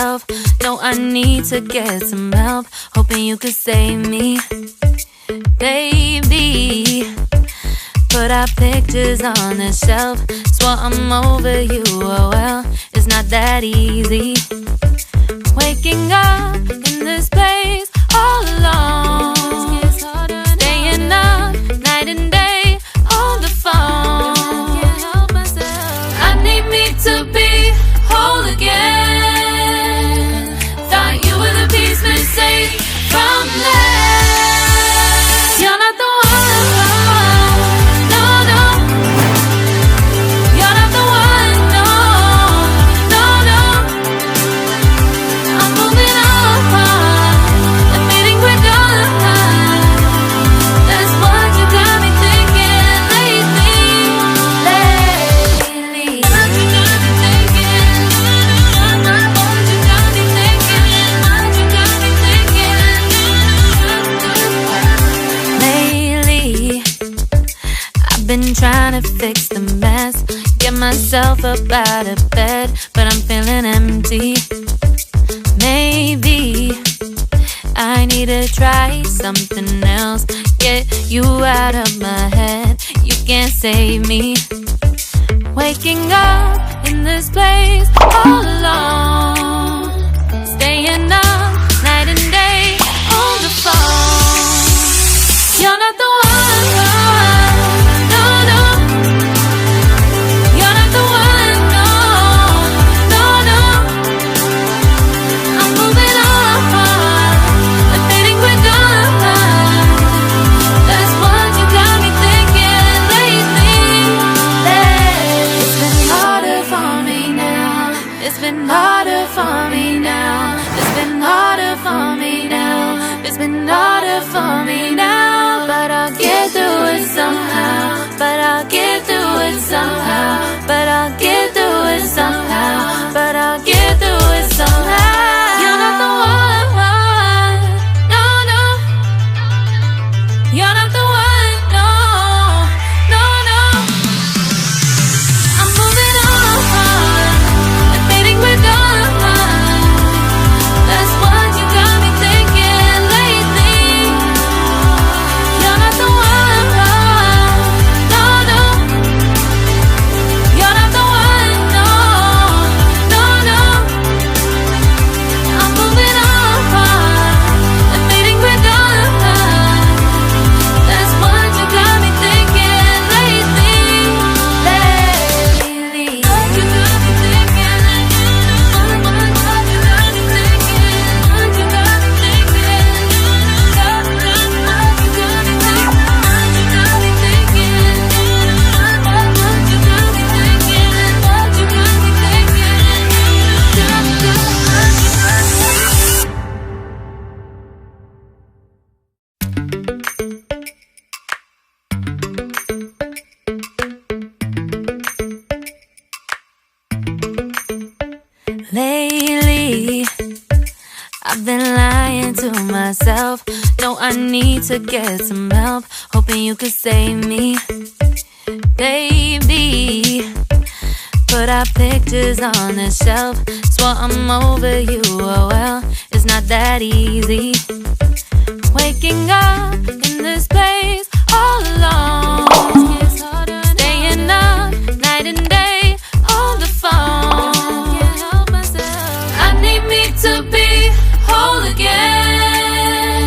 myself. No, I need to get some help. Hoping you could save me, baby. Put our pictures on the shelf. Swore I'm over you, oh well, it's not that easy. Waking up in this place all alone, staying up night and day on the phone. I need me to be whole again. Thought you were the piece missing from left. You're not the one, no, no. You're not the one, no, no, no. I'm moving on, admitting we're done. That's what you got me thinking lately. What you got me thinking? What you got me thinking? What you got me thinking? Lately, I've been trying to fix the mess, get myself up out of bed, but I'm feeling empty. Maybe I need to try something else, get you out of my head. You can't save me. Waking up in this place all alone, staying up night and day on the phone. You're not the one, no, no. You're not the one, no, no, no. I'm moving on, admitting we're done. That's what you got me thinking lately. It's been harder for me now. It's been harder for me now. It's been harder for me now. It's been harder for me now. But I'll get through it somehow. But I'll get through it somehow. But I'll get through it somehow. But I'll get through it somehow. You're not the one, no, no. You're not the one, no, no, no. I'm moving on, admitting we're done. That's what you got me thinking lately. You're not the one, no, no. You're not the one, no, no, no. I'm moving on, admitting we're done. That's what you got me thinking lately. What you got me thinking? What you got me thinking? What you got me thinking? What you got me thinking? What you got me thinking? What you got me thinking? Lately, I've been lying to myself. No, I need to get some help. Hoping you could save me, baby. Put our pictures on the shelf. Swore I'm over you, oh well, it's not that easy. Waking up in this place all alone, staying up night and day on the phone. I need me to be whole again.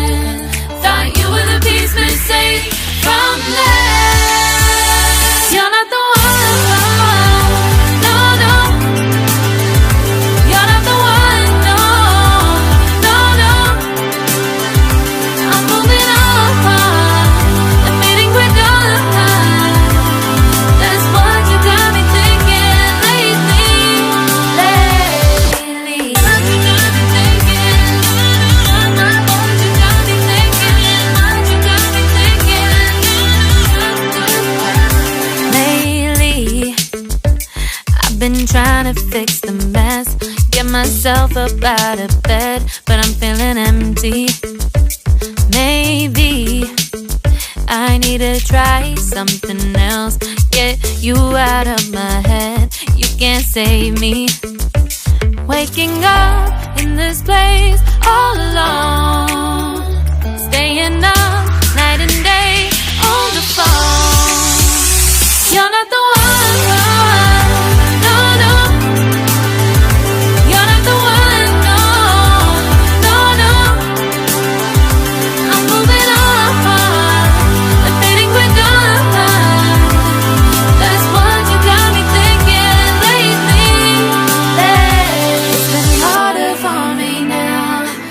Thought you were the piece missing from left. You're not the one, no, no. You're not the one, no, no, no. I'm moving on, admitting we're done. That's what you got me thinking lately. What you got me thinking? What you got me thinking? What you got me thinking? Lately, I've been trying to fix the mess, get myself up out of bed, but I'm feeling empty. Maybe I need to try something else, get you out of my head. You can't save me. Waking up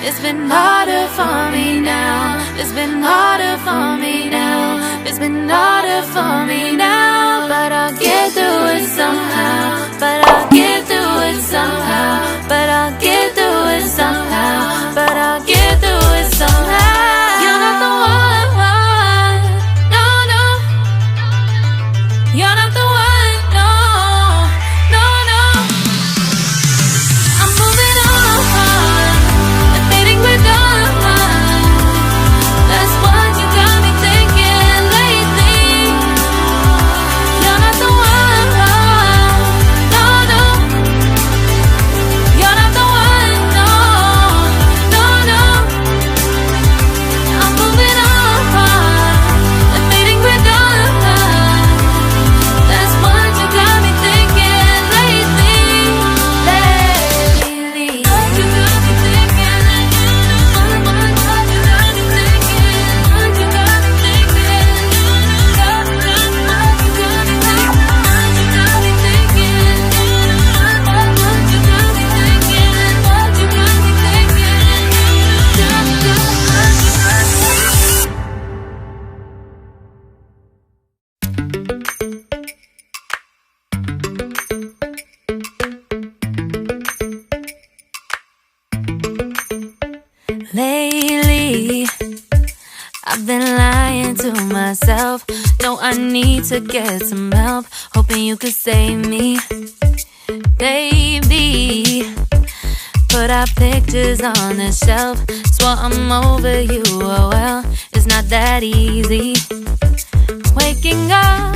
It's been harder for me now. It's been harder for me now. It's been harder for me now. But I'll get through it somehow. But I'll get through it somehow. But I'll get through it somehow. But I'll get through it somehow. You're not the one. No, no. You're not the one. No, no, no. I'm moving on. Admitting we're done. That's what you got me thinking lately. You're not the one. No, no. You're not the one. No, no, no. I'm moving on. Admitting we're done. That's what you got me thinking lately. What you got me thinking. What you got me thinking. What you got me thinking. What you got me thinking. What you got me thinking. What you got me thinking. What you got me Lately, I've been lying to myself. No, I need to get some help. Hoping you could save me, baby. Put our pictures on the shelf. Swore I'm over you, oh well, it's not that easy. Waking up